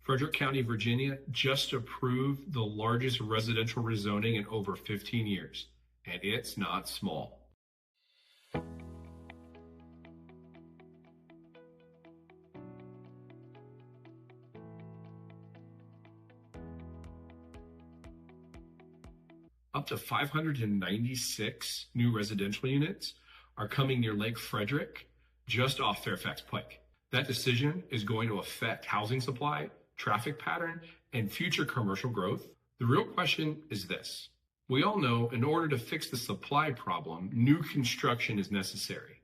Frederick County, Virginia just approved the largest residential rezoning in over 15 years, and it's not small. Up to 596 new residential units are coming near Lake Frederick, just off Fairfax Pike. That decision is going to affect housing supply, traffic pattern, and future commercial growth. The real question is this. We all know in order to fix the supply problem, new construction is necessary.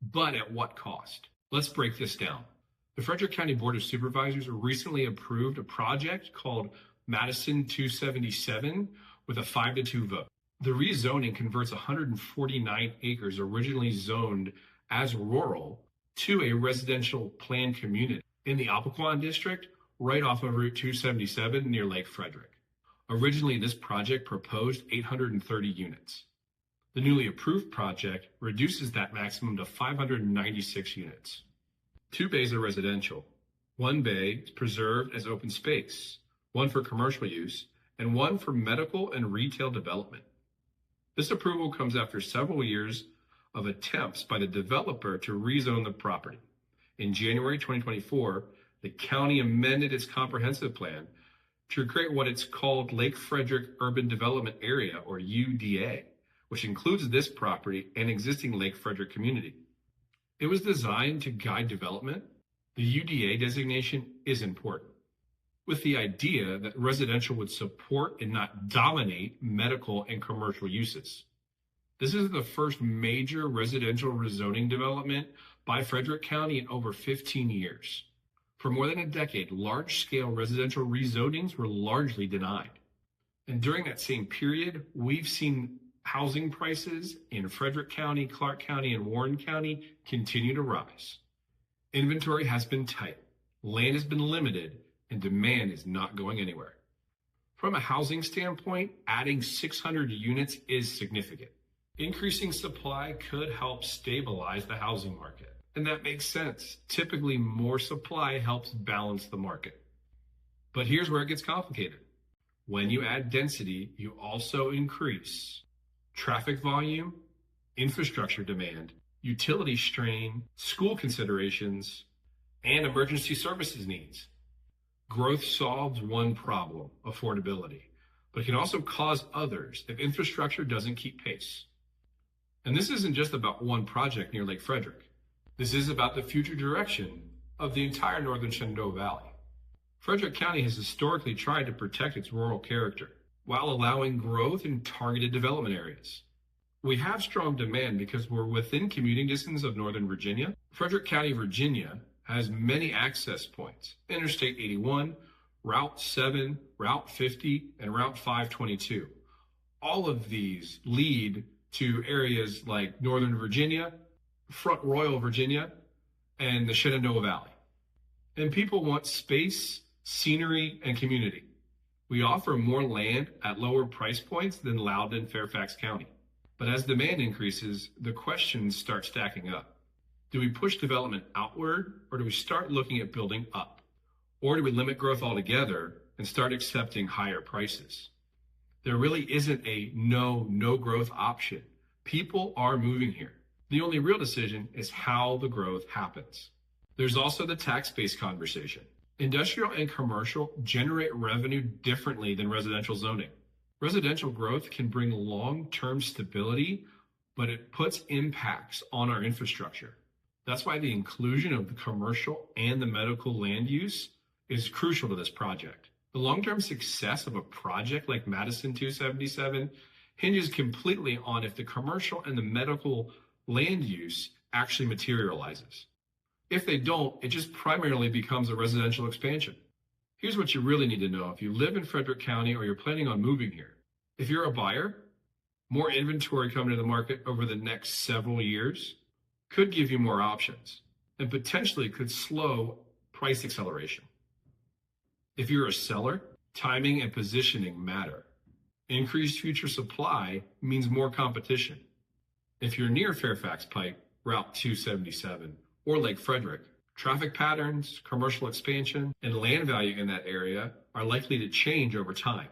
But at what cost? Let's break this down. The Frederick County Board of Supervisors recently approved a project called Madison 277 with a 5-2 vote. The rezoning converts 149 acres originally zoned as rural to a residential planned community in the Appoquon district, right off of Route 277 near Lake Frederick. Originally, this project proposed 830 units. The newly approved project reduces that maximum to 596 units. 2 bays are residential. 1 bay is preserved as open space, 1 for commercial use, and 1 for medical and retail development. This approval comes after several years of attempts by the developer to rezone the property. In January 2024, the county amended its comprehensive plan to create what it's called Lake Frederick Urban Development Area, or UDA, which includes this property and existing Lake Frederick community. It was designed to guide development. The UDA designation is important, with the idea that residential would support and not dominate medical and commercial uses. This is the first major residential rezoning development by Frederick County in over 15 years. For more than a decade, large-scale residential rezonings were largely denied. And during that same period, we've seen housing prices in Frederick County, Clark County, and Warren County continue to rise. Inventory has been tight, land has been limited, and demand is not going anywhere. From a housing standpoint, adding 600 units is significant. Increasing supply could help stabilize the housing market. And that makes sense. Typically, more supply helps balance the market. But here's where it gets complicated. When you add density, you also increase traffic volume, infrastructure demand, utility strain, school considerations, and emergency services needs. Growth solves one problem, affordability, but it can also cause others if infrastructure doesn't keep pace. And this isn't just about one project near Lake Frederick. This is about the future direction of the entire northern Shenandoah Valley. Frederick County has historically tried to protect its rural character while allowing growth in targeted development areas. We have strong demand because we're within commuting distance of Northern Virginia. Frederick County, Virginia has many access points: Interstate 81, Route 7, Route 50, and Route 522. All of these lead to areas like Northern Virginia, Front Royal, Virginia, and the Shenandoah Valley. And people want space, scenery, and community. We offer more land at lower price points than Loudoun and Fairfax County. But as demand increases, the questions start stacking up. Do we push development outward, or do we start looking at building up? Or do we limit growth altogether and start accepting higher prices? There really isn't a no growth option. People are moving here. The only real decision is how the growth happens. There's also the tax-based conversation. Industrial and commercial generate revenue differently than residential zoning. Residential growth can bring long-term stability, but it puts impacts on our infrastructure. That's why the inclusion of the commercial and the medical land use is crucial to this project. The long-term success of a project like Madison 277 hinges completely on if the commercial and the medical land use actually materializes. If they don't, it just primarily becomes a residential expansion. Here's what you really need to know if you live in Frederick County or you're planning on moving here. If you're a buyer, more inventory coming to the market over the next several years could give you more options and potentially could slow price acceleration. If you're a seller, timing and positioning matter. Increased future supply means more competition. If you're near Fairfax Pike, Route 277, or Lake Frederick, Traffic patterns, commercial expansion, and land value in that area are likely to change over time.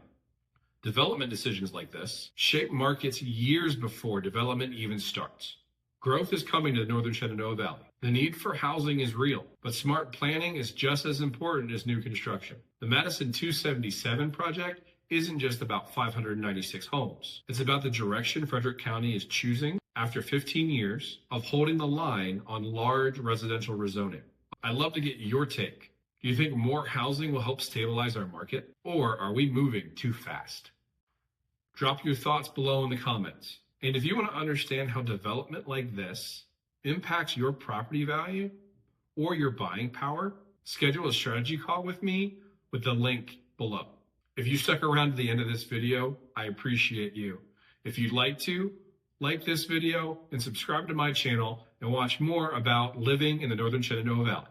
Development decisions like this shape markets years before development even starts. Growth is coming to the northern Shenandoah Valley. The need for housing is real, but smart planning is just as important as new construction. The Madison 277 project isn't just about 596 homes. It's about the direction Frederick County is choosing after 15 years of holding the line on large residential rezoning. I'd love to get your take. Do you think more housing will help stabilize our market, or are we moving too fast? Drop your thoughts below in the comments. And if you want to understand how development like this impacts your property value or your buying power, schedule a strategy call with me with the link below. If you stuck around to the end of this video, I appreciate you. If you'd like to, like this video and subscribe to my channel and watch more about living in the northern Shenandoah Valley.